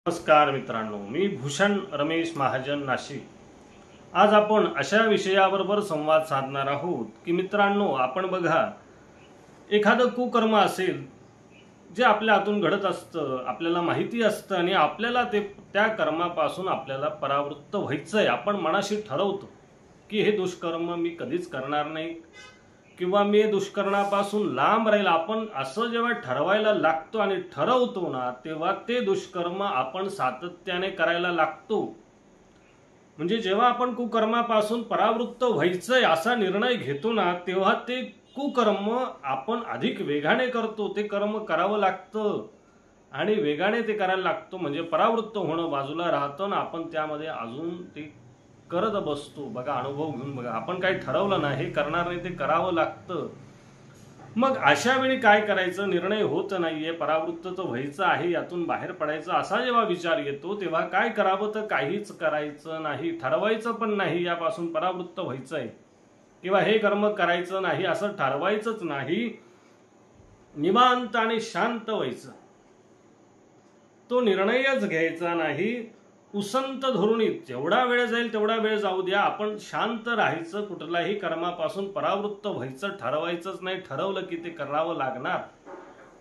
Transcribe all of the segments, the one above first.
नमस्कार मित्रांनो, मी भूषण रमेश महाजन नाशिक। आज आपण अशा विषयाबरोबर संवाद साधणार आहोत की मित्रांनो, आपण बघा, एखादं कुकर्म असेल जे आपल्या हातून घडत असतं, आपल्याला माहिती असतं आणि आपल्याला त्या कर्मापासून आपल्याला परावृत्त व्हायचंय। आपण मनाशी ठरवतो की हे दुष्कर्म मी कधीच करणार नाही किंवा मी दुष्कर्मापासून लांब राहील। आपण असं जेव्हा ठरवायला लागतो आणि ठरवतो ना, तेव्हा ते दुष्कर्म आपण सातत्याने करायला लागतो। म्हणजे जेव्हा आपण कुकर्मापासून परावृत्त व्हायचंय असा निर्णय घेतो ना, तेव्हा ते कुकर्म आपण अधिक वेगाने करतो। ते कर्म करावं लागतं आणि वेगाने ते करायला लागतो, म्हणजे परावृत्त होणं बाजूला राहतं ना, आपण त्यामध्ये अजून ते करत बसतो। बघा, अनुभव घेऊन बघा, आपण काही ठरवलं ना, हे करणार नाही, ते करावं लागतं। मग अशा वेळी काय करायचं? निर्णय होत नाहीये, परावृत्त तर व्हायचं आहे, यातून बाहेर पडायचं असा जेव्हा विचार येतो, तेव्हा काय करावं? तर काहीच करायचं नाही, ठरवायचं पण नाही यापासून परावृत्त व्हायचंय किंवा हे कर्म करायचं नाही असं ठरवायचंच नाही। निवांत आणि शांत व्हायचं, तो निर्णयच घ्यायचा नाही। उसंत धरून जेवढा वेळ जाईल तेवढा वेळ जाऊ द्या, आपण शांत राहायचं, कुठल्याही कर्मापासून परावृत्त व्हायचं ठरवायचंच नाही। ठरवलं की ते करावं लागणार,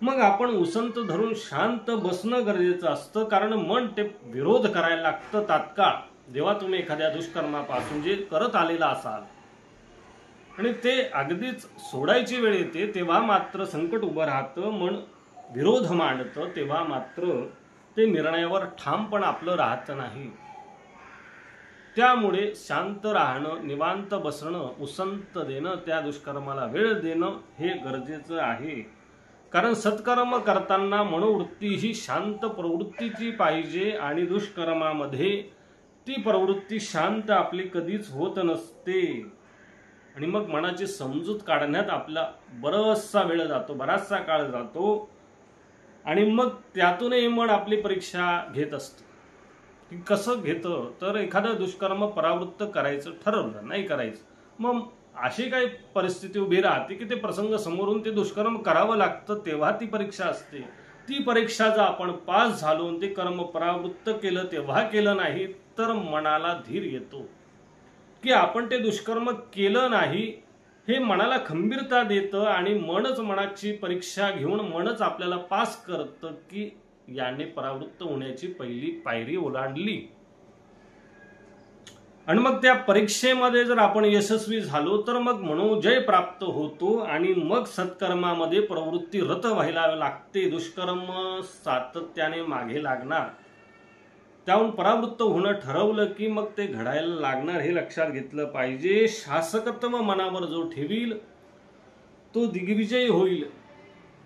मग आपण उसंत धरून शांत बसणं गरजेचं असतं, कारण मन ते विरोध करायला लागतं तात्काळ। जेव्हा तुम्ही एखाद्या दुष्कर्मापासून जे करत आलेला असाल आणि ते अगदीच सोडायची वेळ येते, तेव्हा मात्र संकट उभं राहतं, मन विरोध मांडतं, तेव्हा मात्र ते निर्णयावर ठामपण आपलं राहत नाही। त्यामुळे शांत राहणं, निवांत बसणं, उसंत देणं, त्या दुष्कर्माला वेळ देणं हे गरजेचं आहे। कारण सत्कर्म करताना मनोवृत्ती ही शांत प्रवृत्तीची पाहिजे आणि दुष्कर्मामध्ये ती प्रवृत्ती शांत आपली कधीच होत नसते आणि मग मनाची समजूत काढण्यात आपला बराचसा वेळ जातो, बराचसा काळ जातो आणि मग त्यातूनही मन आपली परीक्षा घेत असतं की कसं घेतं। तर एखादं दुष्कर्म परावृत्त करायचं ठरवलं, नाही करायचं, मग अशी काही परिस्थिती उभी राहते की ते प्रसंग समोरून ते दुष्कर्म करावं लागतं, तेव्हा ती परीक्षा असते। ती परीक्षा जर आपण पास झालो, ते कर्म परावृत्त केलं, तेव्हा केलं नाही, तर मनाला धीर येतो की आपण ते दुष्कर्म केलं नाही, हे मनाला खंबीरता देतं आणि मनच मनाची परीक्षा घेऊन मनच आपल्याला पास करतं की याने परावृत्त होण्याची पहिली पायरी ओलांडली। आणि मग त्या परीक्षेमध्ये जर आपण यशस्वी झालो, तर मग मनोजय प्राप्त होतो आणि मग सत्कर्मामध्ये प्रवृत्ती रत व्हायला लागते। दुष्कर्म सातत्याने मागे लागणार, त्याहून परावृत्त होणं ठरवलं की मग ते घडायला लागणार, हे लक्षात घेतलं पाहिजे। शासकत्व मनावर जो ठेवील तो दिग्विजयी होईल,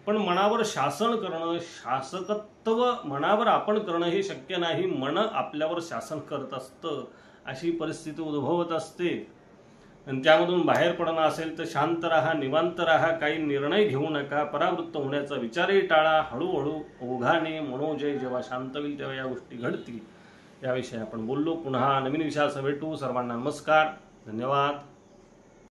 पण मनावर शासन करणं, शासकत्व मनावर आपण करणं हे शक्य नाही। मन आपल्यावर शासन करत असतं, अशी परिस्थिती उद्भवत असते आणि त्यामधून बाहेर पडणं असेल तर शांत राहा, निवांत राहा, काही निर्णय घेऊ नका, परावृत्त होण्याचा विचारही टाळा। हळूहळू ओघाने मनोजय जेव्हा शांत होईल तेव्हा या गोष्टी घडतील। याविषयी आपण बोललो। पुन्हा नवीन विषयासह भेटू। सर्वांना नमस्कार, धन्यवाद।